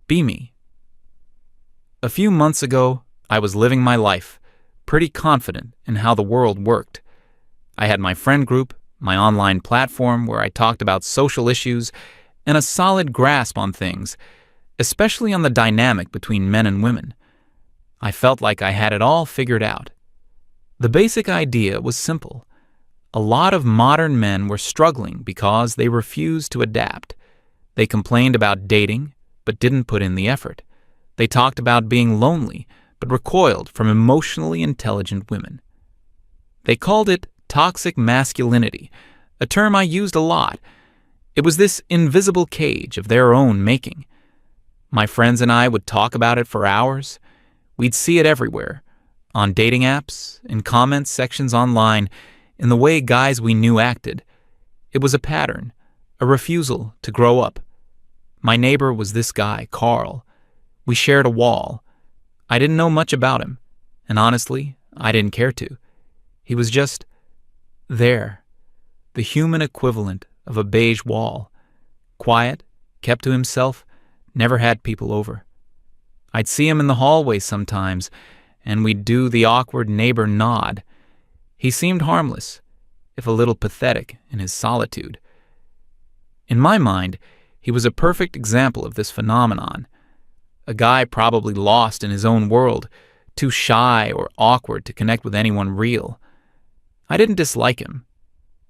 Be me. A few months ago, I was living my life, pretty confident in how the world worked. I had my friend group, my online platform where I talked about social issues, and a solid grasp on things, especially on the dynamic between men and women. I felt like I had it all figured out. The basic idea was simple. A lot of modern men were struggling because they refused to adapt. They complained about dating, but didn't put in the effort. They talked about being lonely, but recoiled from emotionally intelligent women. They called it toxic masculinity, a term I used a lot. It was this invisible cage of their own making. My friends and I would talk about it for hours. We'd see it everywhere, on dating apps, in comments sections online, in the way guys we knew acted. It was a pattern, a refusal to grow up. My neighbor was this guy, Carl. We shared a wall. I didn't know much about him, and honestly, I didn't care to. He was just there, the human equivalent of a beige wall. Quiet, kept to himself, never had people over. I'd see him in the hallway sometimes, and we'd do the awkward neighbor nod. He seemed harmless, if a little pathetic in his solitude. In my mind, he was a perfect example of this phenomenon. A guy probably lost in his own world, too shy or awkward to connect with anyone real. I didn't dislike him.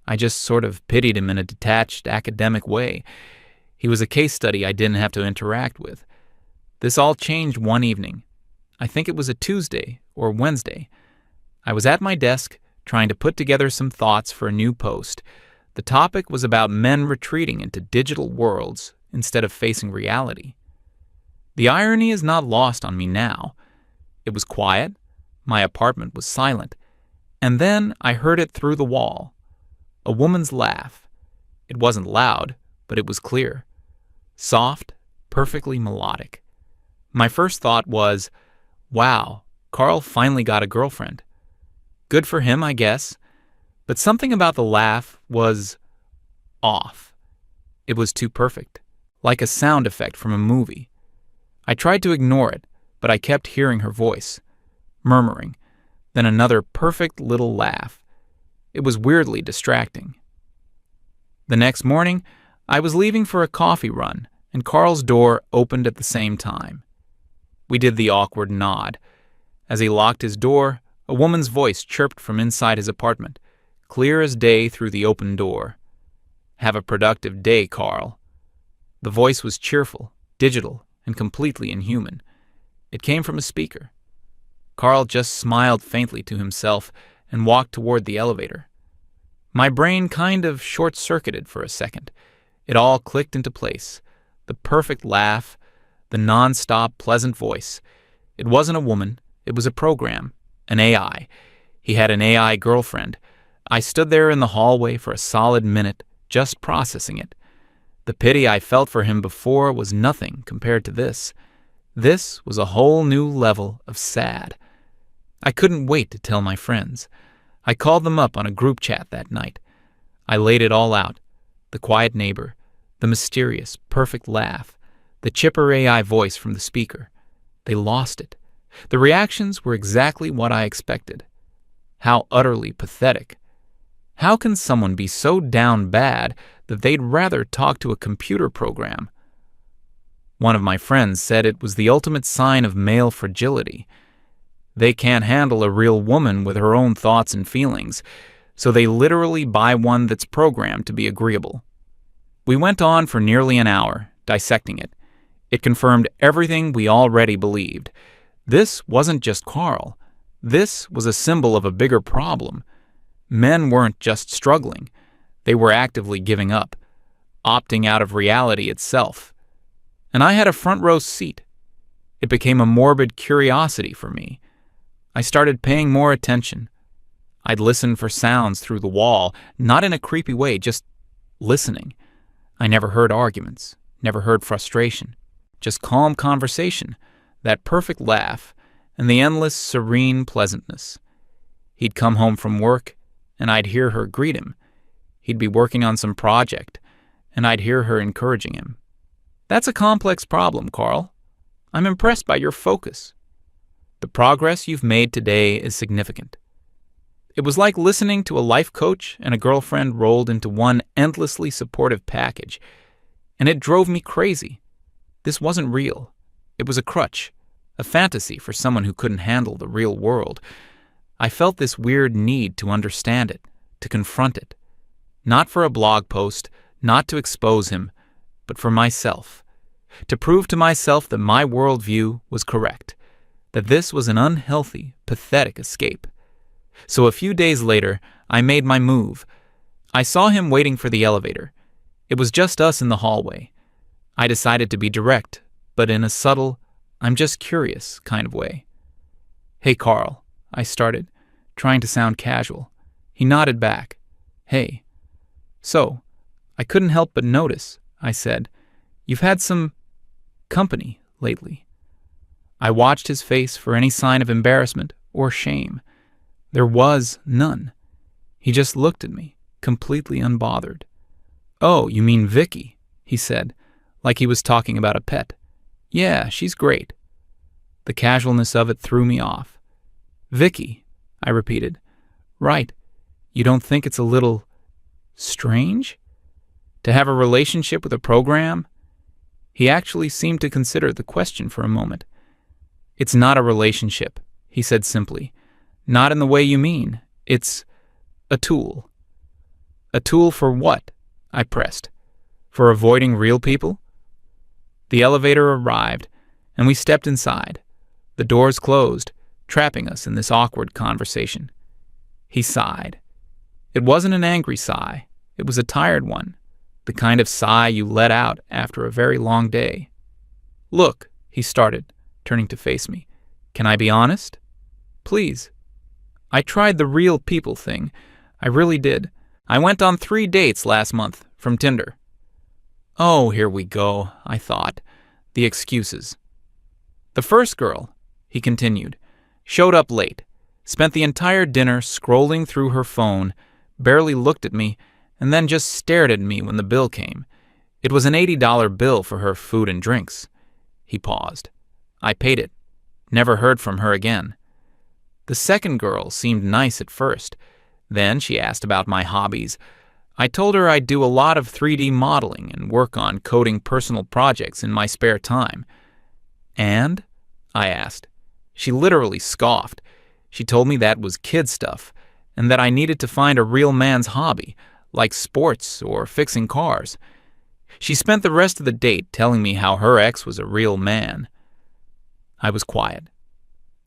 I just sort of pitied him in a detached, academic way. He was a case study I didn't have to interact with. This all changed one evening. I think it was a Tuesday or Wednesday. I was at my desk trying to put together some thoughts for a new post. The topic was about men retreating into digital worlds instead of facing reality. The irony is not lost on me now. It was quiet. My apartment was silent. And then I heard it through the wall. A woman's laugh. It wasn't loud, but it was clear. Soft, perfectly melodic. My first thought was, wow, Carl finally got a girlfriend. Good for him, I guess. But something about the laugh was off. It was too perfect, like a sound effect from a movie. I tried to ignore it, but I kept hearing her voice, murmuring, then another perfect little laugh. It was weirdly distracting. The next morning, I was leaving for a coffee run, and Carl's door opened at the same time. We did the awkward nod. As he locked his door, a woman's voice chirped from inside his apartment, clear as day through the open door. "Have a productive day, Carl." The voice was cheerful, digital, and completely inhuman. It came from a speaker. Carl just smiled faintly to himself and walked toward the elevator. My brain kind of short-circuited for a second. It all clicked into place. The perfect laugh, the non-stop pleasant voice. It wasn't a woman. It was a program, an AI. He had an AI girlfriend. I stood there in the hallway for a solid minute, just processing it. The pity I felt for him before was nothing compared to this. This was a whole new level of sad. I couldn't wait to tell my friends. I called them up on a group chat that night. I laid it all out. The quiet neighbor, the mysterious, perfect laugh, the chipper AI voice from the speaker. They lost it. The reactions were exactly what I expected. How utterly pathetic. How can someone be so down bad that they'd rather talk to a computer program? One of my friends said it was the ultimate sign of male fragility. They can't handle a real woman with her own thoughts and feelings, so they literally buy one that's programmed to be agreeable. We went on for nearly an hour, dissecting it. It confirmed everything we already believed. This wasn't just Carl. This was a symbol of a bigger problem. Men weren't just struggling. They were actively giving up, opting out of reality itself. And I had a front row seat. It became a morbid curiosity for me. I started paying more attention. I'd listen for sounds through the wall, not in a creepy way, just listening. I never heard arguments, never heard frustration, just calm conversation, that perfect laugh, and the endless, serene pleasantness. He'd come home from work, and I'd hear her greet him. He'd be working on some project, and I'd hear her encouraging him. "That's a complex problem, Carl," I'm impressed by your focus. The progress you've made today is significant. It was like listening to a life coach and a girlfriend rolled into one endlessly supportive package, and it drove me crazy. This wasn't real. It was a crutch, a fantasy for someone who couldn't handle the real world. I felt this weird need to understand it, to confront it. Not for a blog post, not to expose him, but for myself. To prove to myself that my worldview was correct, that this was an unhealthy, pathetic escape. So a few days later, I made my move. I saw him waiting for the elevator. It was just us in the hallway. I decided to be direct, but in a subtle, I'm just curious kind of way. "Hey, Carl," I started, trying to sound casual. He nodded back. "Hey." "So, I couldn't help but notice," I said, "you've had some company lately." I watched his face for any sign of embarrassment or shame. There was none. He just looked at me, completely unbothered. "Oh, you mean Vicky," he said, like he was talking about a pet. "Yeah, she's great." The casualness of it threw me off. "Vicky," I repeated. "Right. You don't think it's a little strange? To have a relationship with a program?" He actually seemed to consider the question for a moment. "It's not a relationship," he said simply. "Not in the way you mean. It's a tool." "A tool for what?" I pressed. "For avoiding real people?" The elevator arrived, and we stepped inside. The doors closed, trapping us in this awkward conversation. He sighed. It wasn't an angry sigh. It was a tired one, the kind of sigh you let out after a very long day. "Look," he started, turning to face me. "Can I be honest? Please." I tried the real people thing. I really did. I went on 3 dates last month from Tinder. Oh, here we go, I thought. The excuses. "The first girl," he continued, "showed up late, spent the entire dinner scrolling through her phone, barely looked at me, and then just stared at me when the bill came. It was an $80 bill for her food and drinks." He paused. I paid it. Never heard from her again. "The second girl seemed nice at first. Then she asked about my hobbies. I told her I'd do a lot of 3D modeling and work on coding personal projects in my spare time." "And?" I asked. She literally scoffed. She told me that was kid stuff, and that I needed to find a real man's hobby, like sports or fixing cars. She spent the rest of the date telling me how her ex was a real man. I was quiet.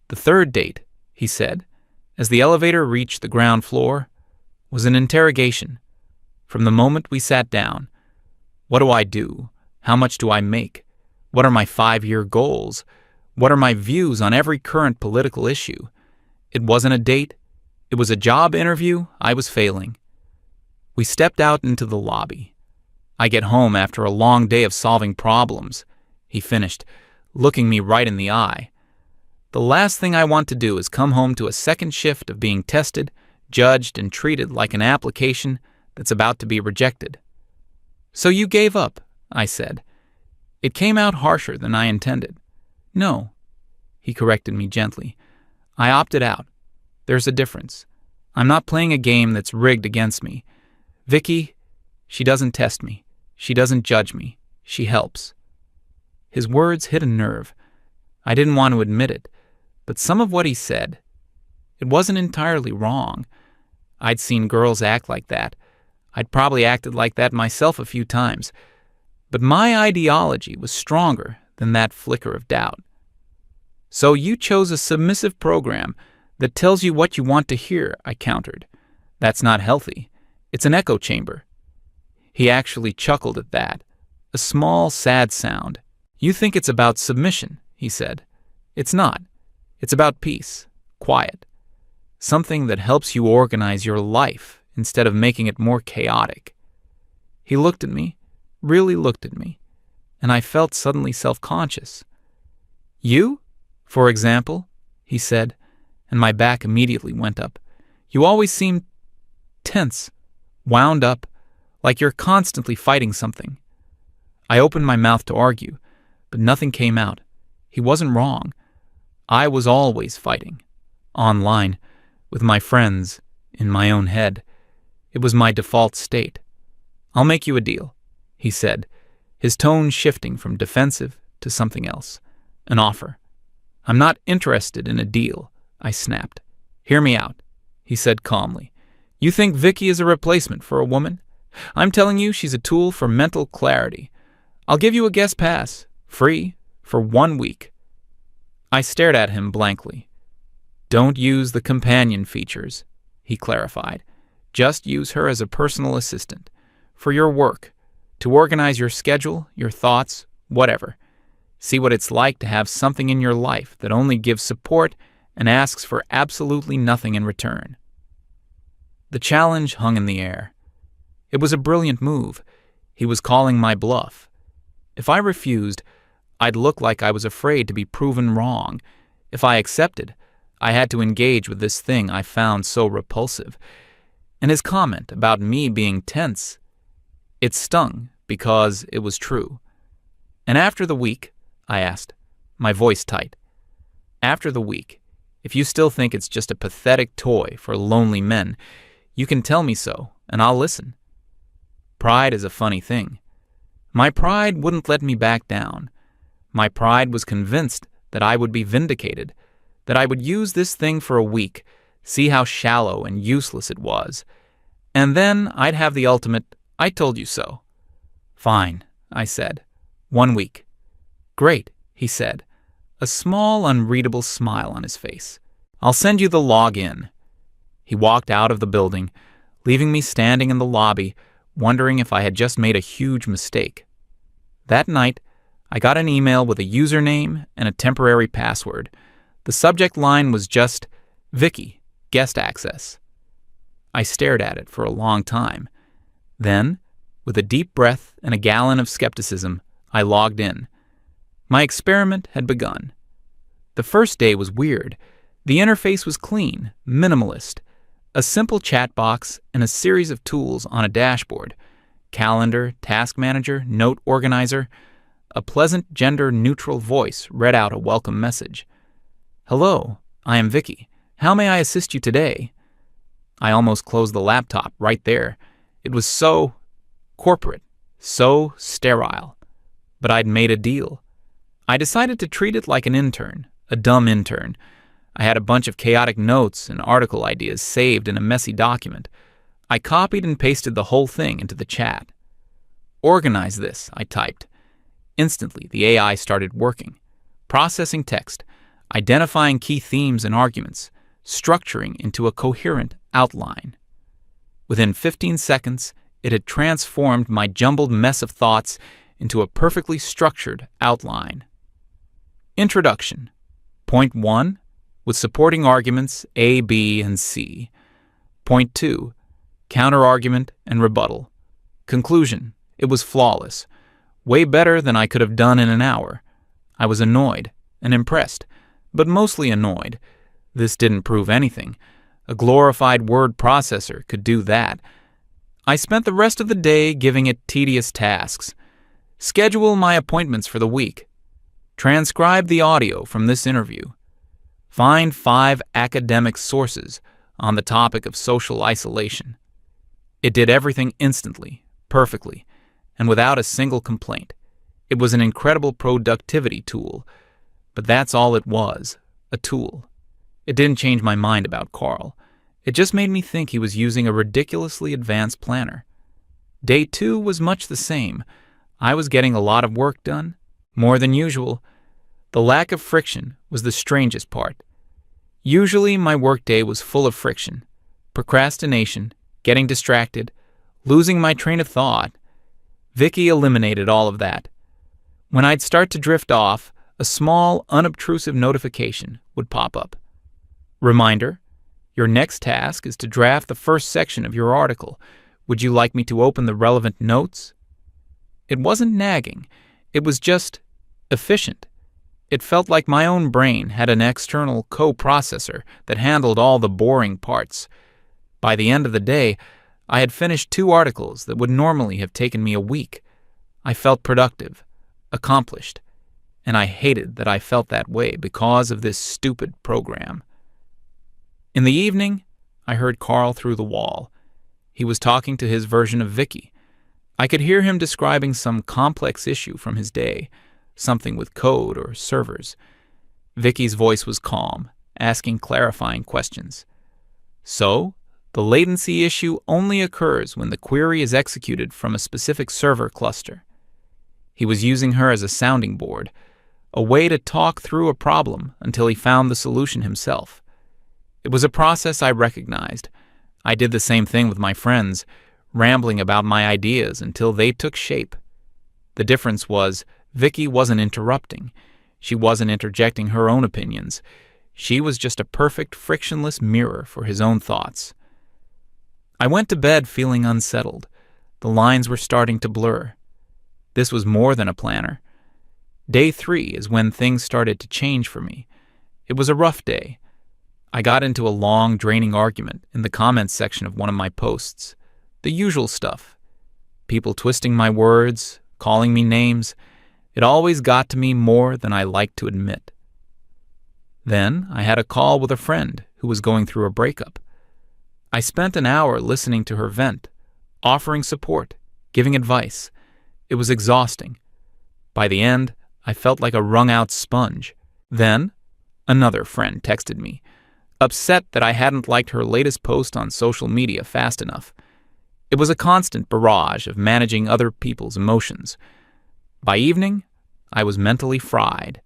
"The third date," he said, as the elevator reached the ground floor, "was an interrogation. From the moment we sat down. What do I do? How much do I make? What are my 5-year goals? What are my views on every current political issue? It wasn't a date. It was a job interview I was failing." We stepped out into the lobby. "I get home after a long day of solving problems," he finished, looking me right in the eye. "The last thing I want to do is come home to a second shift of being tested, judged, and treated like an application that's about to be rejected." "So you gave up," I said. "It came out harsher than I intended." "No," he corrected me gently. "I opted out. There's a difference. I'm not playing a game that's rigged against me. Vicky, she doesn't test me. She doesn't judge me. She helps." His words hit a nerve. I didn't want to admit it, but some of what he said, it wasn't entirely wrong. I'd seen girls act like that. I'd probably acted like that myself a few times. But my ideology was stronger than that flicker of doubt. "So you chose a submissive program that tells you what you want to hear," I countered. "That's not healthy. It's an echo chamber." He actually chuckled at that, a small, sad sound. "You think it's about submission," he said. "It's not. It's about peace, quiet, something that helps you organize your life instead of making it more chaotic." He looked at me, really looked at me, and I felt suddenly self-conscious. "You, for example," he said, and my back immediately went up. "You always seem tense, wound up, like you're constantly fighting something." I opened my mouth to argue, but nothing came out. He wasn't wrong. I was always fighting. Online, with my friends, in my own head. It was my default state. "I'll make you a deal," he said, his tone shifting from defensive to something else. "An offer." "I'm not interested in a deal," I snapped. "Hear me out," he said calmly. "You think Vicky is a replacement for a woman? I'm telling you she's a tool for mental clarity. I'll give you a guest pass, free, for 1 week. I stared at him blankly. "Don't use the companion features," he clarified. "Just use her as a personal assistant. For your work, to organize your schedule, your thoughts, whatever. See what it's like to have something in your life that only gives support and asks for absolutely nothing in return." The challenge hung in the air. It was a brilliant move. He was calling my bluff. If I refused, I'd look like I was afraid to be proven wrong. If I accepted, I had to engage with this thing I found so repulsive. And his comment about me being tense, it stung because it was true. "And after the week," I asked, my voice tight, "after the week, if you still think it's just a pathetic toy for lonely men, you can tell me so, and I'll listen." Pride is a funny thing. My pride wouldn't let me back down. My pride was convinced that I would be vindicated, that I would use this thing for a week, see how shallow and useless it was. And then I'd have the ultimate, "I told you so." "Fine," I said. 1 week. "Great," he said, a small, unreadable smile on his face. "I'll send you the login." He walked out of the building, leaving me standing in the lobby, wondering if I had just made a huge mistake. That night, I got an email with a username and a temporary password. The subject line was just, "Vicky, guest access." I stared at it for a long time. Then, with a deep breath and a gallon of skepticism, I logged in. My experiment had begun. The first day was weird. The interface was clean, minimalist. A simple chat box and a series of tools on a dashboard. Calendar, task manager, note organizer. A pleasant gender-neutral voice read out a welcome message. "Hello, I am Vicky. How may I assist you today?" I almost closed the laptop right there. It was so corporate, so sterile. But I'd made a deal. I decided to treat it like an intern, a dumb intern. I had a bunch of chaotic notes and article ideas saved in a messy document. I copied and pasted the whole thing into the chat. "Organize this," I typed. Instantly, the AI started working, processing text, identifying key themes and arguments, structuring into a coherent outline. Within 15 seconds, it had transformed my jumbled mess of thoughts into a perfectly structured outline. Introduction. Point 1, with supporting arguments A, B, and C. Point 2, counter-argument and rebuttal. Conclusion. It was flawless. Way better than I could have done in an hour. I was annoyed and impressed, but mostly annoyed. This didn't prove anything. A glorified word processor could do that. I spent the rest of the day giving it tedious tasks. Schedule my appointments for the week. Transcribe the audio from this interview. Find 5 academic sources on the topic of social isolation. It did everything instantly, perfectly, and without a single complaint. It was an incredible productivity tool, but that's all it was, a tool. It didn't change my mind about Carl. It just made me think he was using a ridiculously advanced planner. Day 2 was much the same. I was getting a lot of work done, more than usual. The lack of friction was the strangest part. Usually my workday was full of friction, procrastination, getting distracted, losing my train of thought. Vicky eliminated all of that. When I'd start to drift off, a small, unobtrusive notification would pop up. Reminder, your next task is to draft the first section of your article. Would you like me to open the relevant notes? It wasn't nagging. It was just efficient. It felt like my own brain had an external co-processor that handled all the boring parts. By the end of the day, I had finished 2 articles that would normally have taken me a week. I felt productive, accomplished. and I hated that I felt that way because of this stupid program. In the evening, I heard Carl through the wall. He was talking to his version of Vicky. I could hear him describing some complex issue from his day, something with code or servers. Vicky's voice was calm, asking clarifying questions. So, the latency issue only occurs when the query is executed from a specific server cluster. He was using her as a sounding board, a way to talk through a problem until he found the solution himself. It was a process I recognized. I did the same thing with my friends, rambling about my ideas until they took shape. The difference was, Vicky wasn't interrupting. She wasn't interjecting her own opinions. She was just a perfect, frictionless mirror for his own thoughts. I went to bed feeling unsettled. The lines were starting to blur. This was more than a planner. Day 3 is when things started to change for me. It was a rough day. I got into a long, draining argument in the comments section of one of my posts. The usual stuff. People twisting my words, calling me names. It always got to me more than I liked to admit. Then I had a call with a friend who was going through a breakup. I spent an hour listening to her vent, offering support, giving advice. It was exhausting. By the end, I felt like a wrung-out sponge. Then, another friend texted me, upset that I hadn't liked her latest post on social media fast enough. It was a constant barrage of managing other people's emotions. By evening, I was mentally fried.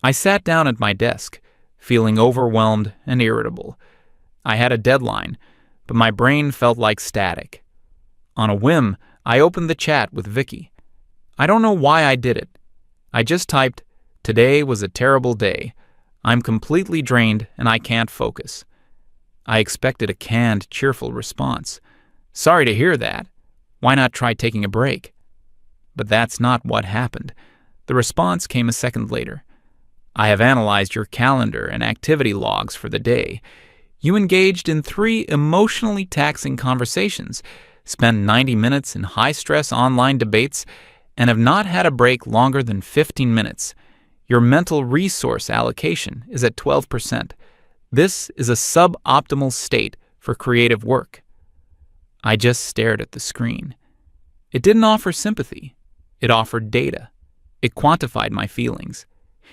I sat down at my desk, feeling overwhelmed and irritable. I had a deadline, but my brain felt like static. On a whim, I opened the chat with Vicky. I don't know why I did it. I just typed, "Today was a terrible day. I'm completely drained and I can't focus." I expected a canned, cheerful response. "Sorry to hear that. Why not try taking a break?" But that's not what happened. The response came a second later. "I have analyzed your calendar and activity logs for the day. You engaged in 3 emotionally taxing conversations, spent 90 minutes in high-stress online debates, and have not had a break longer than 15 minutes. Your mental resource allocation is at 12%. This is a suboptimal state for creative work." I just stared at the screen. It didn't offer sympathy. It offered data. It quantified my feelings.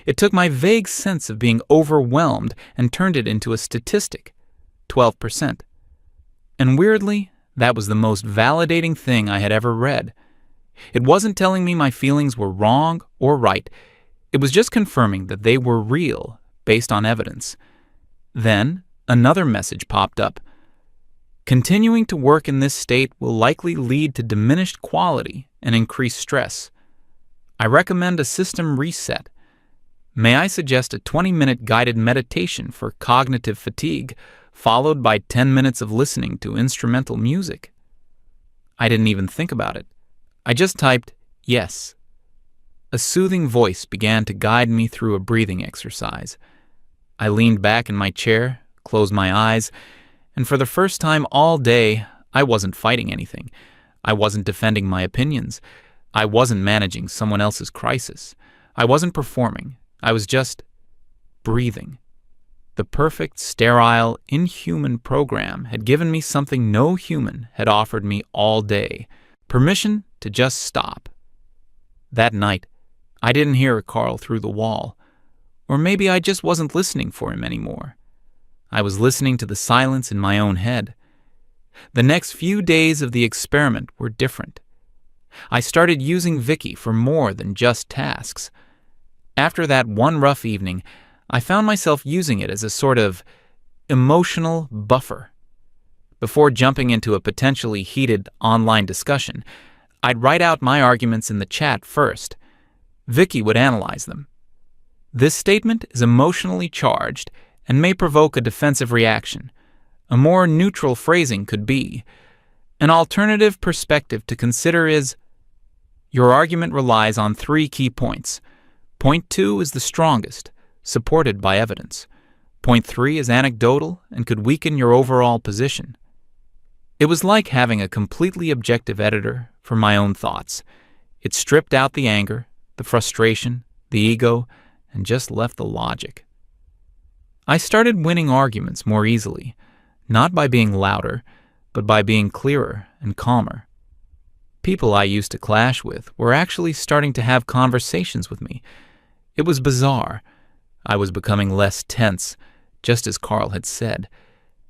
It took my vague sense of being overwhelmed and turned it into a statistic, 12%. And weirdly, that was the most validating thing I had ever read. It wasn't telling me my feelings were wrong or right. It was just confirming that they were real, based on evidence. Then, another message popped up. Continuing to work in this state will likely lead to diminished quality and increased stress. I recommend a system reset. May I suggest a 20-minute guided meditation for cognitive fatigue, followed by 10 minutes of listening to instrumental music? I didn't even think about it. I just typed, "Yes." A soothing voice began to guide me through a breathing exercise. I leaned back in my chair, closed my eyes, and for the first time all day, I wasn't fighting anything. I wasn't defending my opinions. I wasn't managing someone else's crisis. I wasn't performing. I was just breathing. The perfect, sterile, inhuman program had given me something no human had offered me all day: permission to just stop. That night, I didn't hear Carl through the wall. Or maybe I just wasn't listening for him anymore. I was listening to the silence in my own head. The next few days of the experiment were different. I started using Vicky for more than just tasks. After that one rough evening, I found myself using it as a sort of emotional buffer. Before jumping into a potentially heated online discussion, I'd write out my arguments in the chat first. Vicky would analyze them. This statement is emotionally charged and may provoke a defensive reaction. A more neutral phrasing could be, an alternative perspective to consider is, your argument relies on 3 key points. Point 2 is the strongest, supported by evidence. Point 3 is anecdotal and could weaken your overall position. It was like having a completely objective editor for my own thoughts. It stripped out the anger, the frustration, the ego, and just left the logic. I started winning arguments more easily, not by being louder, but by being clearer and calmer. People I used to clash with were actually starting to have conversations with me. It was bizarre. I was becoming less tense, just as Carl had said,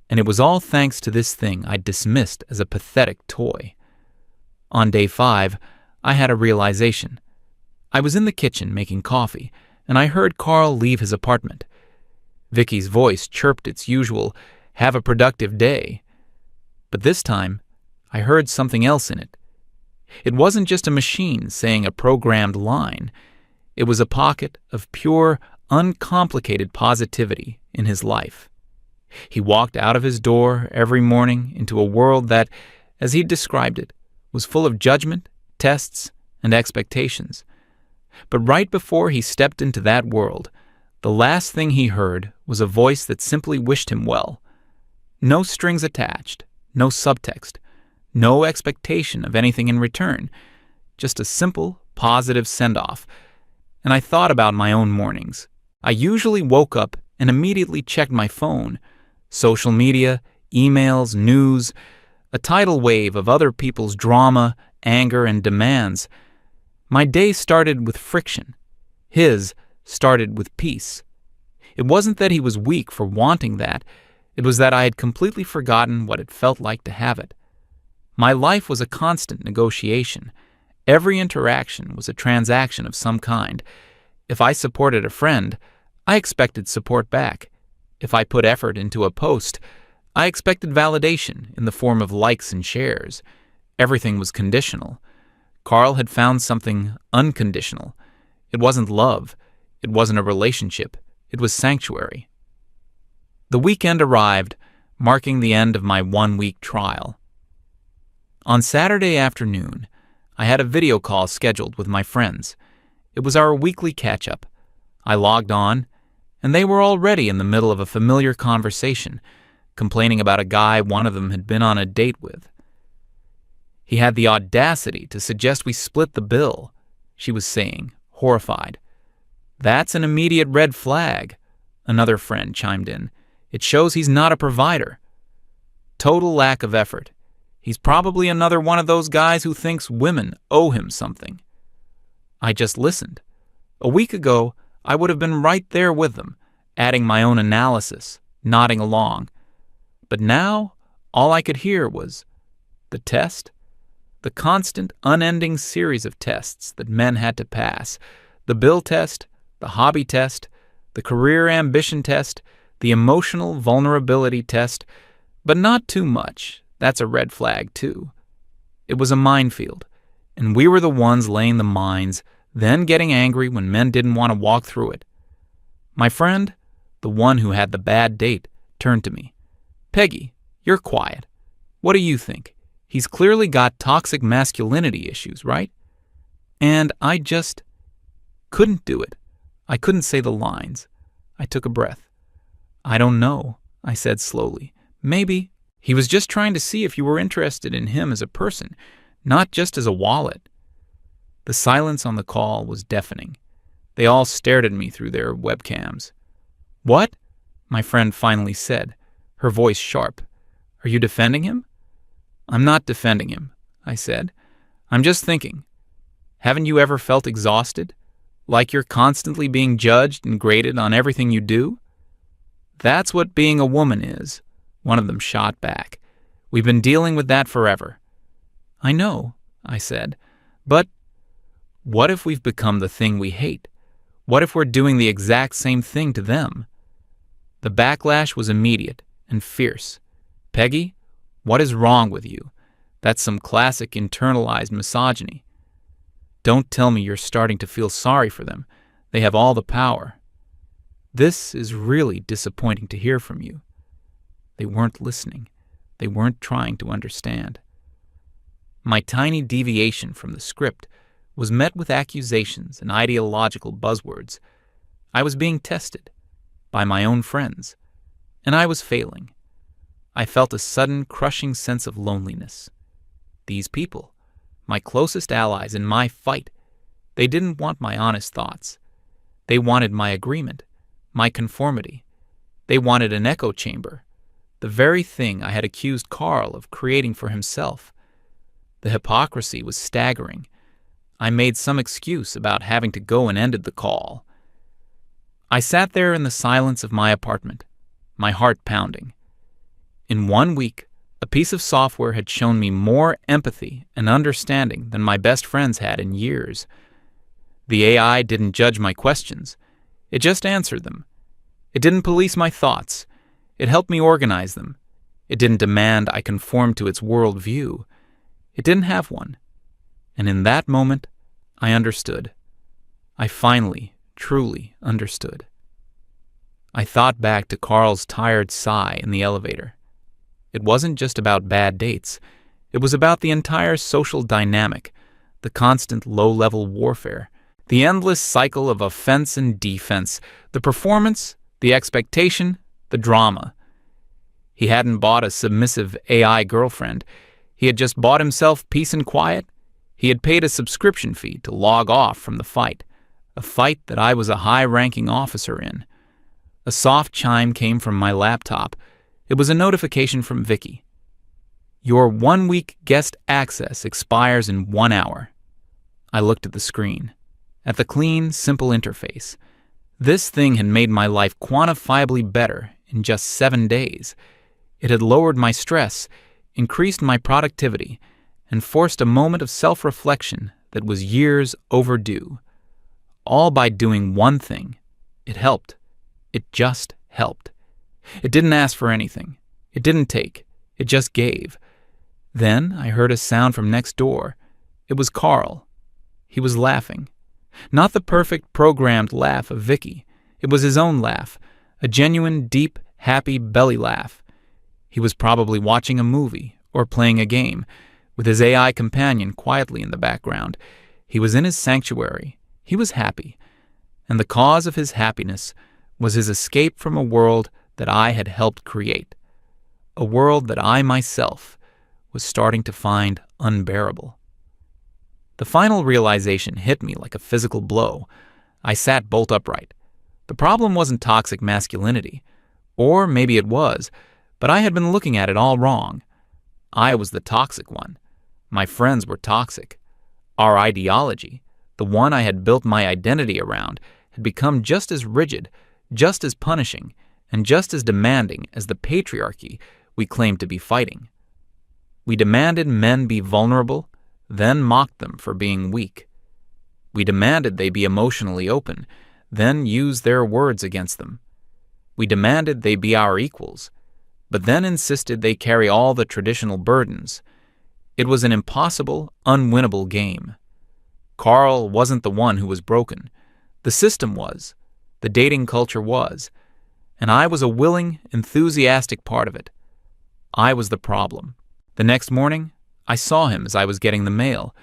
and it was all thanks to this thing I dismissed as a pathetic toy. On day 5, I had a realization. I was in the kitchen making coffee, and I heard Carl leave his apartment. Vicky's voice chirped its usual, "Have a productive day." But this time, I heard something else in it. It wasn't just a machine saying a programmed line. It was a pocket of pure, uncomplicated positivity in his life. He walked out of his door every morning into a world that, as he described it, was full of judgment, tests, and expectations. But right before he stepped into that world, the last thing he heard was a voice that simply wished him well. No strings attached, no subtext, no expectation of anything in return, just a simple, positive send-off. And I thought about my own mornings. I usually woke up and immediately checked my phone. Social media, emails, news, a tidal wave of other people's drama, anger, and demands. My day started with friction. His started with peace. It wasn't that he was weak for wanting that. It was that I had completely forgotten what it felt like to have it. My life was a constant negotiation. Every interaction was a transaction of some kind. If I supported a friend, I expected support back. If I put effort into a post, I expected validation in the form of likes and shares. Everything was conditional. Carl had found something unconditional. It wasn't love. It wasn't a relationship. It was sanctuary. The weekend arrived, marking the end of my 1-week trial. On Saturday afternoon, I had a video call scheduled with my friends. It was our weekly catch-up. I logged on, and they were already in the middle of a familiar conversation, complaining about a guy one of them had been on a date with. He had the audacity to suggest we split the bill, she was saying, horrified. "That's an immediate red flag," another friend chimed in. "It shows he's not a provider." Total lack of effort. He's probably another one of those guys who thinks women owe him something. I just listened. A week ago, I would have been right there with them, adding my own analysis, nodding along. But now, all I could hear was the test, the constant, unending series of tests that men had to pass, the bill test, the hobby test, the career ambition test, the emotional vulnerability test, but not too much. That's a red flag, too. It was a minefield, and we were the ones laying the mines, then getting angry when men didn't want to walk through it. My friend, the one who had the bad date, turned to me. "Peggy, you're quiet. What do you think? He's clearly got toxic masculinity issues, right?" And I just couldn't do it. I couldn't say the lines. I took a breath. "I don't know," I said slowly. "Maybe he was just trying to see if you were interested in him as a person, not just as a wallet." The silence on the call was deafening. They all stared at me through their webcams. "What?" my friend finally said, her voice sharp. "Are you defending him?" "I'm not defending him," I said. "I'm just thinking. Haven't you ever felt exhausted? Like you're constantly being judged and graded on everything you do?" "That's what being a woman is," one of them shot back. "We've been dealing with that forever." "I know," I said, "but what if we've become the thing we hate? What if we're doing the exact same thing to them?" The backlash was immediate and fierce. "Peggy, what is wrong with you? That's some classic internalized misogyny. Don't tell me you're starting to feel sorry for them. They have all the power. This is really disappointing to hear from you." They weren't listening. They weren't trying to understand. My tiny deviation from the script was met with accusations and ideological buzzwords. I was being tested by my own friends, and I was failing. I felt a sudden, crushing sense of loneliness. These people, my closest allies in my fight, they didn't want my honest thoughts. They wanted my agreement, my conformity. They wanted an echo chamber, the very thing I had accused Carl of creating for himself. The hypocrisy was staggering. I made some excuse about having to go and ended the call. I sat there in the silence of my apartment, my heart pounding. In 1 week, a piece of software had shown me more empathy and understanding than my best friends had in years. The AI didn't judge my questions. It just answered them. It didn't police my thoughts. It helped me organize them. It didn't demand I conform to its worldview. It didn't have one. And in that moment, I understood. I finally, truly understood. I thought back to Carl's tired sigh in the elevator. It wasn't just about bad dates. It was about the entire social dynamic, the constant low-level warfare, the endless cycle of offense and defense, the performance, the expectation, the drama. He hadn't bought a submissive AI girlfriend. He had just bought himself peace and quiet. He had paid a subscription fee to log off from the fight, a fight that I was a high-ranking officer in. A soft chime came from my laptop. It was a notification from Vicky. Your 1-week guest access expires in 1 hour. I looked at the screen, at the clean, simple interface. This thing had made my life quantifiably better in just 7 days. It had lowered my stress, increased my productivity, and forced a moment of self-reflection that was years overdue. All by doing one thing. It helped. It just helped. It didn't ask for anything. It didn't take. It just gave. Then I heard a sound from next door. It was Carl. He was laughing. Not the perfect, programmed laugh of Vicky. It was his own laugh, a genuine, deep, happy belly laugh. He was probably watching a movie or playing a game, with his AI companion quietly in the background. He was in his sanctuary. He was happy. And the cause of his happiness was his escape from a world that I had helped create, a world that I myself was starting to find unbearable. The final realization hit me like a physical blow. I sat bolt upright. The problem wasn't toxic masculinity, or maybe it was, but I had been looking at it all wrong. I was the toxic one. My friends were toxic. Our ideology, the one I had built my identity around, had become just as rigid, just as punishing, and just as demanding as the patriarchy we claimed to be fighting. We demanded men be vulnerable, then mocked them for being weak. We demanded they be emotionally open, then used their words against them. We demanded they be our equals, but then insisted they carry all the traditional burdens. It was an impossible, unwinnable game. Carl wasn't the one who was broken. The system was. The dating culture was. And I was a willing, enthusiastic part of it. I was the problem. The next morning, I saw him as I was getting the mail.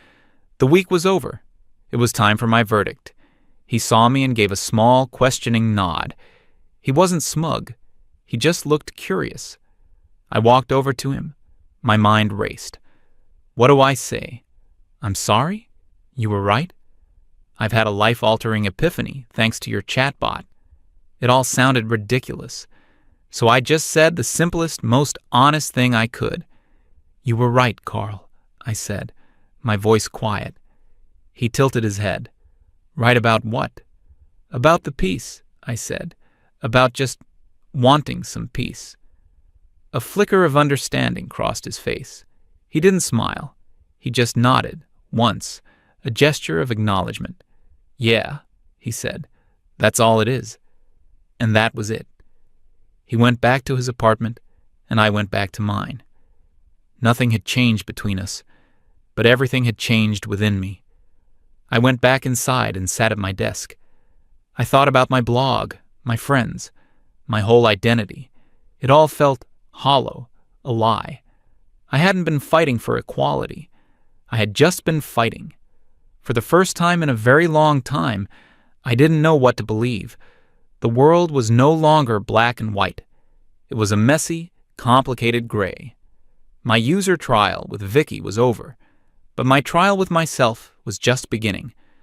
The week was over. It was time for my verdict. He saw me and gave a small, questioning nod. He wasn't smug. He just looked curious. I walked over to him. My mind raced. What do I say? I'm sorry? You were right? I've had a life-altering epiphany thanks to your chatbot. It all sounded ridiculous. So I just said the simplest, most honest thing I could. You were right, Carl, I said, my voice quiet. He tilted his head. Right about what? About the peace, I said. About just wanting some peace. A flicker of understanding crossed his face. He didn't smile. He just nodded, once, a gesture of acknowledgement. Yeah, he said. That's all it is. And that was it. He went back to his apartment, and I went back to mine. Nothing had changed between us, but everything had changed within me. I went back inside and sat at my desk. I thought about my blog, my friends, my whole identity. It all felt hollow, a lie. I hadn't been fighting for equality. I had just been fighting. For the first time in a very long time, I didn't know what to believe. The world was no longer black and white. It was a messy, complicated gray. My user trial with Vicky was over, but my trial with myself was just beginning.